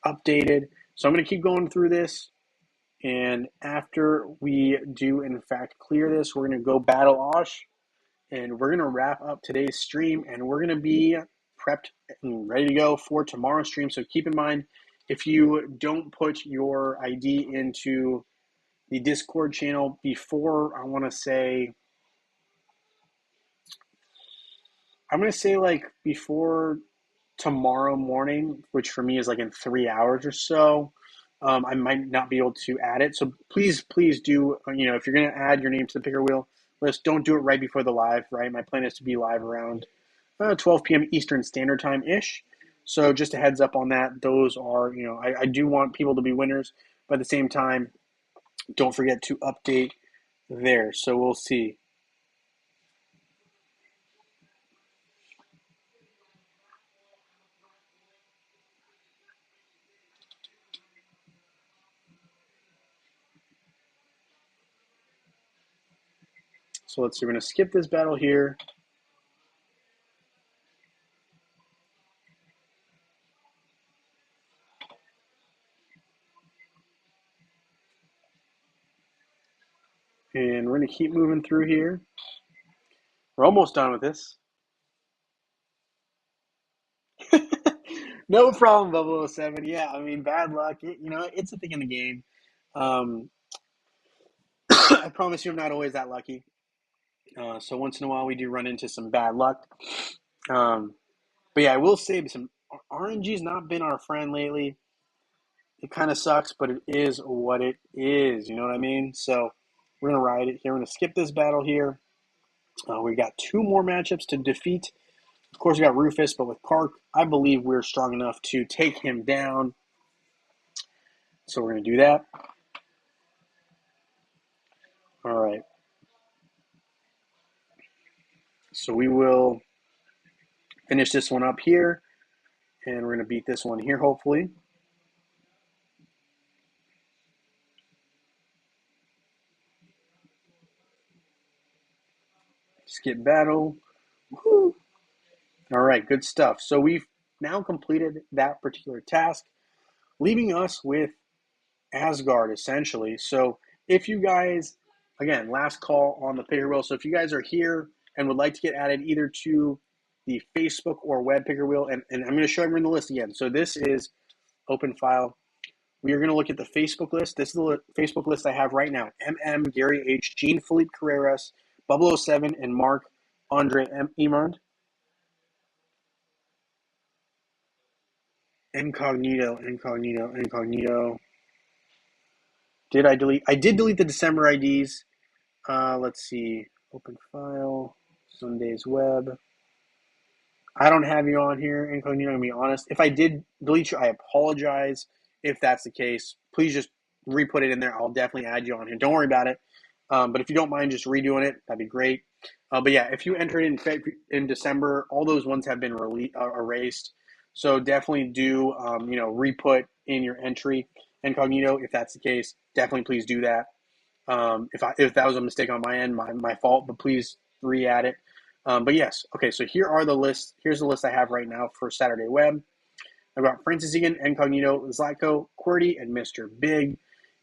updated. So I'm going to keep going through this. And after we do, in fact, clear this, we're going to go battle Osh. And we're going to wrap up today's stream. And we're going to be prepped and ready to go for tomorrow's stream. So keep in mind, if you don't put your ID into the Discord channel before, I'm going to say like before tomorrow morning, which for me is like in 3 hours or so, I might not be able to add it. So please do, if you're going to add your name to the picker wheel list, don't do it right before the live, right? My plan is to be live around 12 p.m. Eastern Standard Time-ish. So just a heads up on that. Those are, I do want people to be winners, but at the same time, don't forget to update there. So we'll see. So let's see, we're going to skip this battle here. And we're going to keep moving through here. We're almost done with this. No problem, Bubble 07. Yeah, I mean, bad luck. It's a thing in the game. Um, I promise you, I'm not always that lucky. So once in a while, we do run into some bad luck. Um, but yeah, I will say some RNG's not been our friend lately. It kind of sucks, but it is what it is. You know what I mean? So we're gonna ride it here. We're gonna skip this battle here. We got two more matchups to defeat. Of course, we got Rufus, but with Kark, I believe we're strong enough to take him down. So we're gonna do that. All right. So we will finish this one up here, and we're gonna beat this one here, hopefully. Skip battle. Woo. All right, good stuff. So we've now completed that particular task, leaving us with Asgard, essentially. So if you guys, again, last call on the picker wheel. So if you guys are here and would like to get added either to the Facebook or web picker wheel, and I'm going to show everyone the list again. So this is open file. We are going to look at the Facebook list. This is the Facebook list I have right now. Gary H, Jean Philippe Carreras, Bubble 07, and Mark Andre Emond. Incognito. Did I delete? I did delete the December IDs. Let's see. Open file. Sunday's web. I don't have you on here, Incognito. I'm going to be honest. If I did delete you, I apologize. If that's the case, please just re-put it in there. I'll definitely add you on here. Don't worry about it. But if you don't mind just redoing it, that'd be great. But yeah, if you entered in December, all those ones have been erased. So definitely do re-put in your entry Incognito. If that's the case, definitely please do that. If that was a mistake on my end, my fault, but please re-add it. But yes, okay, so here are the lists. Here's the list I have right now for Saturday Web. I've got Francis Egan, Incognito, Zlatko, QWERTY, and Mr. Big.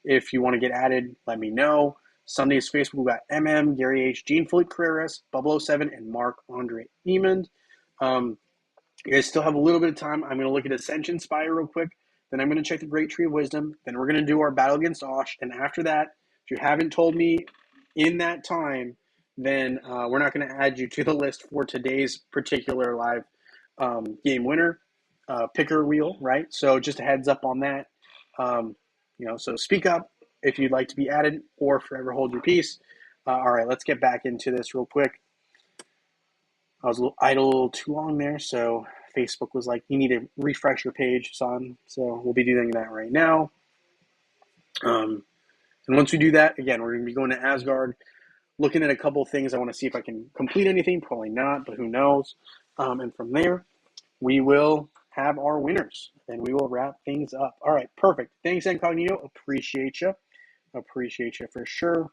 If you want to get added, let me know. Sunday's Facebook, we've got Gary H, Jean Philippe Carreras, Bubble 07, and Mark Andre Emond. You guys still have a little bit of time. I'm going to look at Ascension Spire real quick. Then I'm going to check the Great Tree of Wisdom. Then we're going to do our battle against Osh. And after that, if you haven't told me in that time, then we're not going to add you to the list for today's particular live game winner picker wheel, right? So just a heads up on that. So speak up if you'd like to be added or forever hold your peace. All right, let's get back into this real quick. I was a little idle too long there, so Facebook was like, you need to refresh your page, son. So we'll be doing that right now. And once we do that, again, we're going to be going to Asgard, looking at a couple of things. I want to see if I can complete anything. Probably not, but who knows? And from there, we will have our winners, and we will wrap things up. All right, perfect. Thanks, Incognito. Appreciate you. Appreciate you for sure.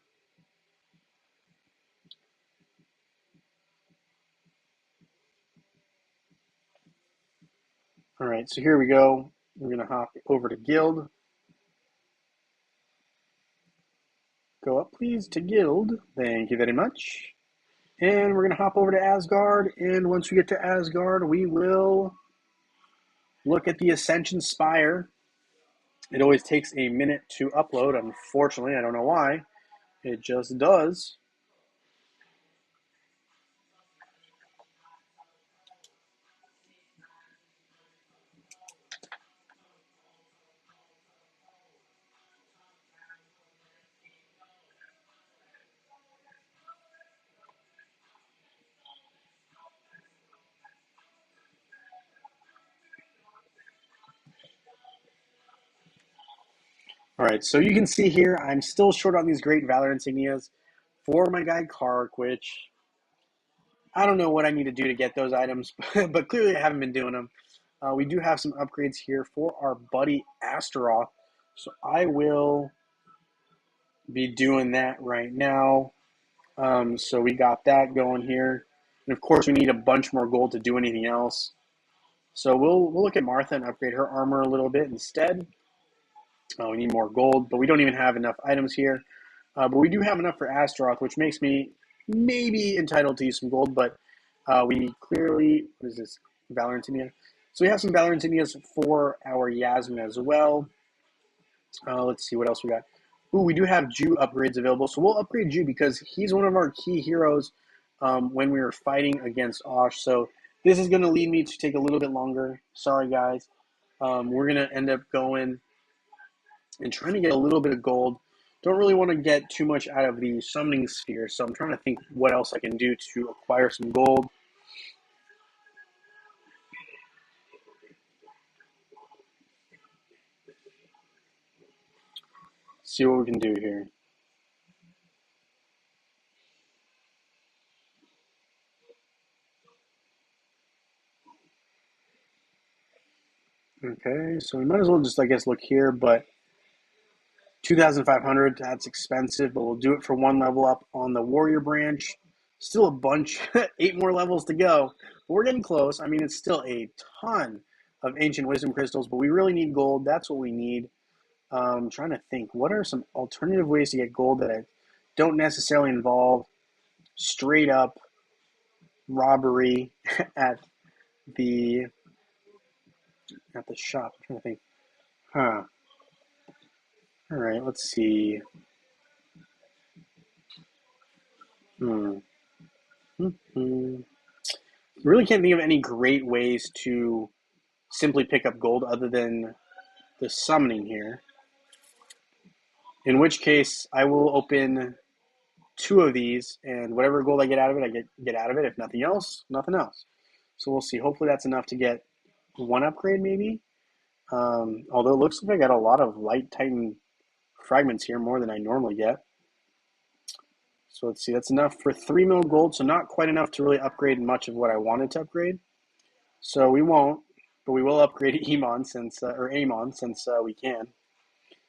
All right, so here we go. We're going to hop over to Guild. Go up, please, to Guild. Thank you very much. And we're going to hop over to Asgard. And once we get to Asgard, we will look at the Ascension Spire. It always takes a minute to upload, unfortunately. I don't know why. It just does. All right, so you can see here, I'm still short on these great Valor insignias for my guy Kark, which I don't know what I need to do to get those items, but clearly I haven't been doing them. We do have some upgrades here for our buddy Astaroth, so I will be doing that right now. So we got that going here. And of course, we need a bunch more gold to do anything else. So we'll look at Martha and upgrade her armor a little bit instead. We need more gold, but we don't even have enough items here. But we do have enough for Astaroth, which makes me maybe entitled to use some gold. But we clearly, what is this? Valor Insignia. So we have some Valor Insignias for our Yasmin as well. Let's see what else we got. Ooh, we do have Jew upgrades available. So we'll upgrade Jew because he's one of our key heroes when we were fighting against Osh. So this is going to lead me to take a little bit longer. Sorry, guys. We're going to end up going and trying to get a little bit of gold. Don't really want to get too much out of the summoning sphere. So I'm trying to think what else I can do to acquire some gold. See what we can do here. Okay, so we might as well just, I guess, look here, but 2,500, that's expensive, but we'll do it for one level up on the warrior branch. Still a bunch, 8 more levels to go, but we're getting close. I mean, it's still a ton of ancient wisdom crystals, but we really need gold. That's what we need. Trying to think, what are some alternative ways to get gold that don't necessarily involve straight up robbery at the shop? I'm trying to think. Huh. All right, let's see. Hmm. Hmm. Really can't think of any great ways to simply pick up gold other than the summoning here. In which case, I will open 2 of these, and whatever gold I get out of it, I get out of it. If nothing else, nothing else. So we'll see. Hopefully that's enough to get 1 upgrade, maybe. Although it looks like I got a lot of light titan fragments here, more than I normally get. So let's see. That's enough for 3 mil gold, so not quite enough to really upgrade much of what I wanted to upgrade. So we won't, but we will upgrade Amon since we can.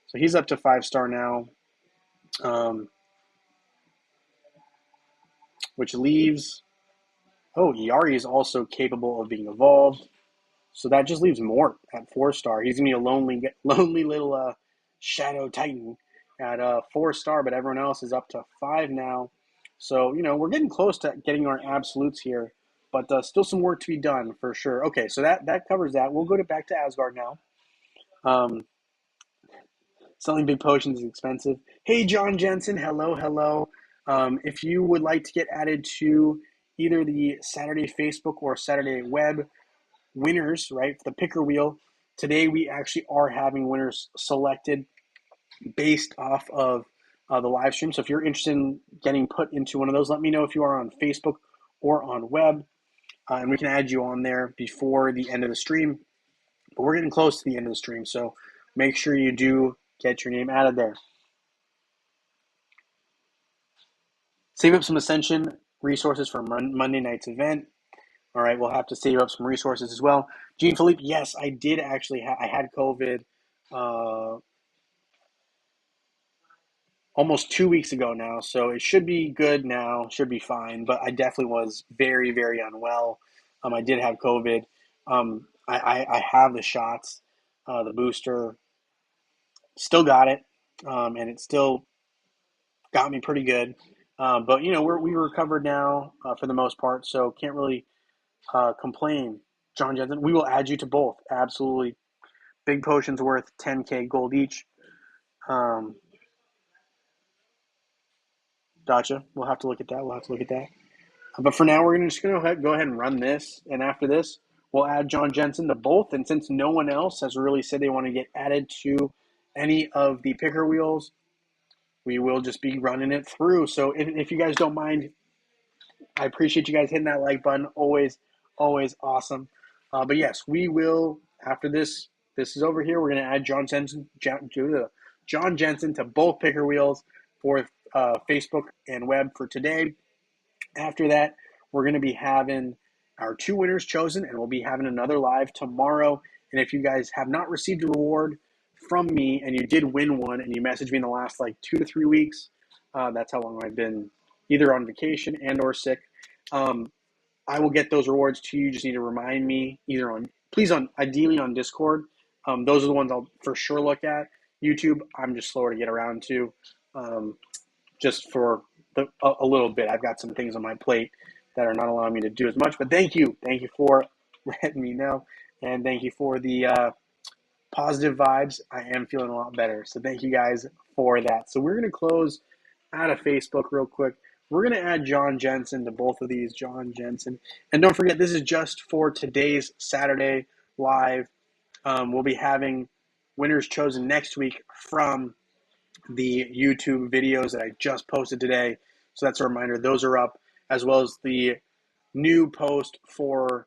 So he's up to 5-star now, which leaves. Oh, Yari is also capable of being evolved, so that just leaves Mort at 4-star. He's gonna be a lonely little shadow titan at 4-star, but everyone else is up to 5 now. So we're getting close to getting our absolutes here, but still some work to be done for sure. Okay, so that covers that. We'll go back to Asgard now. Selling big potions is expensive. Hey, John Jensen. Hello, hello. If you would like to get added to either the Saturday Facebook or Saturday web winners, right, the picker wheel, today we actually are having winners selected based off of the live stream. So if you're interested in getting put into one of those, let me know if you are on Facebook or on web, and we can add you on there before the end of the stream. But we're getting close to the end of the stream, so make sure you do get your name added there. Save up some Ascension resources for Monday night's event. All right, we'll have to save up some resources as well. Jean Philippe, yes, I did actually. I had COVID almost 2 weeks ago now, so it should be good now. Should be fine. But I definitely was very, very unwell. I did have COVID. I have the shots, the booster. Still got it, and it still got me pretty good. But we recovered now for the most part, so can't really complain. John Jensen, we will add you to both. Absolutely, big potions worth 10k gold each. Gotcha. We'll have to look at that. But for now, we're just going to go ahead and run this, and after this, we'll add John Jensen to both. And since no one else has really said they want to get added to any of the picker wheels, we will just be running it through. So if you guys don't mind, I appreciate you guys hitting that like button. Always, always awesome. But yes, we will, after this is over here, we're going to add John Jensen to both picker wheels for Facebook and web for today. After that, we're going to be having our 2 winners chosen, and we'll be having another live tomorrow. And if you guys have not received a reward from me and you did win one and you messaged me in the last 2 to 3 weeks, that's how long I've been either on vacation and or sick. I will get those rewards to you. Just need to remind me ideally on Discord. Those are the ones I'll for sure look at. YouTube, I'm just slower to get around to, just for a little bit. I've got some things on my plate that are not allowing me to do as much. But thank you for letting me know. And thank you for the positive vibes. I am feeling a lot better. So thank you guys for that. So we're going to close out of Facebook real quick. We're going to add John Jensen to both of these, John Jensen. And don't forget, this is just for today's Saturday live. We'll be having winners chosen next week from the YouTube videos that I just posted today. So that's a reminder. Those are up, as well as the new post for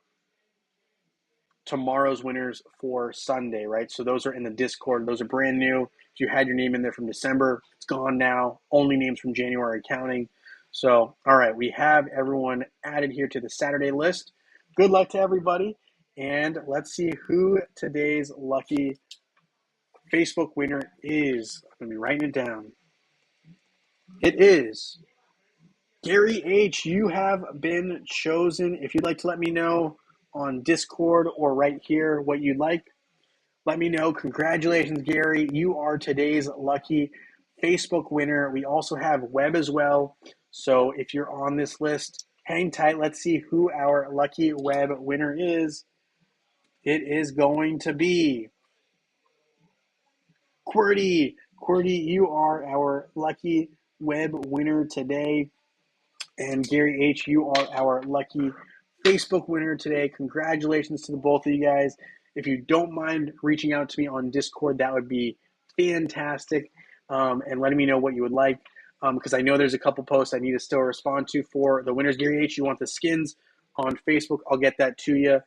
tomorrow's winners for Sunday, right? So those are in the Discord. Those are brand new. If you had your name in there from December, it's gone now. Only names from January counting. So, all right, we have everyone added here to the Saturday list. Good luck to everybody. And let's see who today's lucky Facebook winner is. I'm going to be writing it down. It is Gary H. You have been chosen. If you'd like to let me know on Discord or right here what you'd like, let me know. Congratulations, Gary. You are today's lucky Facebook winner. We also have web as well. So if you're on this list, hang tight. Let's see who our lucky web winner is. It is going to be QWERTY. QWERTY, you are our lucky web winner today. And Gary H., you are our lucky Facebook winner today. Congratulations to the both of you guys. If you don't mind reaching out to me on Discord, that would be fantastic. And letting me know what you would like. Because I know there's a couple posts I need to still respond to for the winners. Gary H., you want the skins on Facebook, I'll get that to you.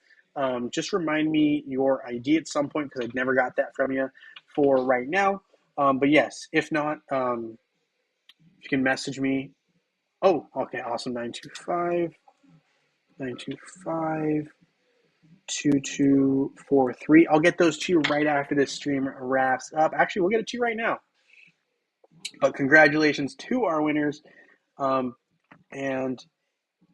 Just remind me your ID at some point because I never got that from you for right now. But yes, if not, you can message me. Oh, okay, awesome. 925-2243. I'll get those to you right after this stream wraps up. Actually, we'll get it to you right now. But congratulations to our winners. And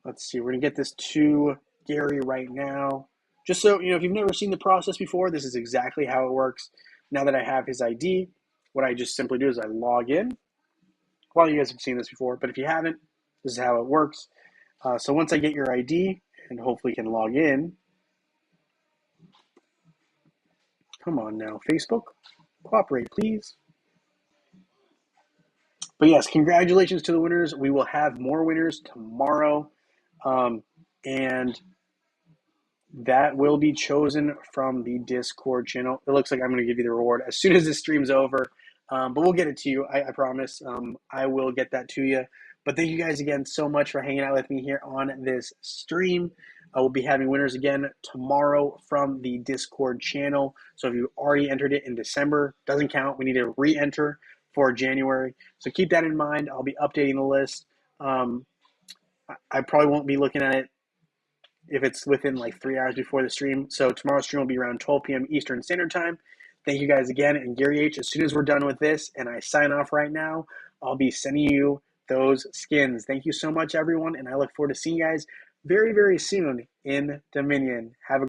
let's see, we're going to get this to Gary right now. Just so, if you've never seen the process before, this is exactly how it works. Now that I have his ID, what I just simply do is I log in. Well, you guys have seen this before, but if you haven't, this is how it works. So once I get your ID and hopefully can log in, come on now, Facebook, cooperate, please. But yes, congratulations to the winners. We will have more winners tomorrow, and that will be chosen from the Discord channel. It looks like I'm going to give you the reward as soon as this stream's over, but we'll get it to you. I promise. I will get that to you. But thank you guys again so much for hanging out with me here on this stream. I will be having winners again tomorrow from the Discord channel. So if you already entered it in December, doesn't count. We need to re-enter for January. So keep that in mind. I'll be updating the list. I probably won't be looking at it if it's within like 3 hours before the stream. So tomorrow's stream will be around 12 p.m. Eastern Standard Time. Thank you guys again. And Gary H., as soon as we're done with this and I sign off right now, I'll be sending you those skins. Thank you so much, everyone. And I look forward to seeing you guys very, very soon in Dominion. Have a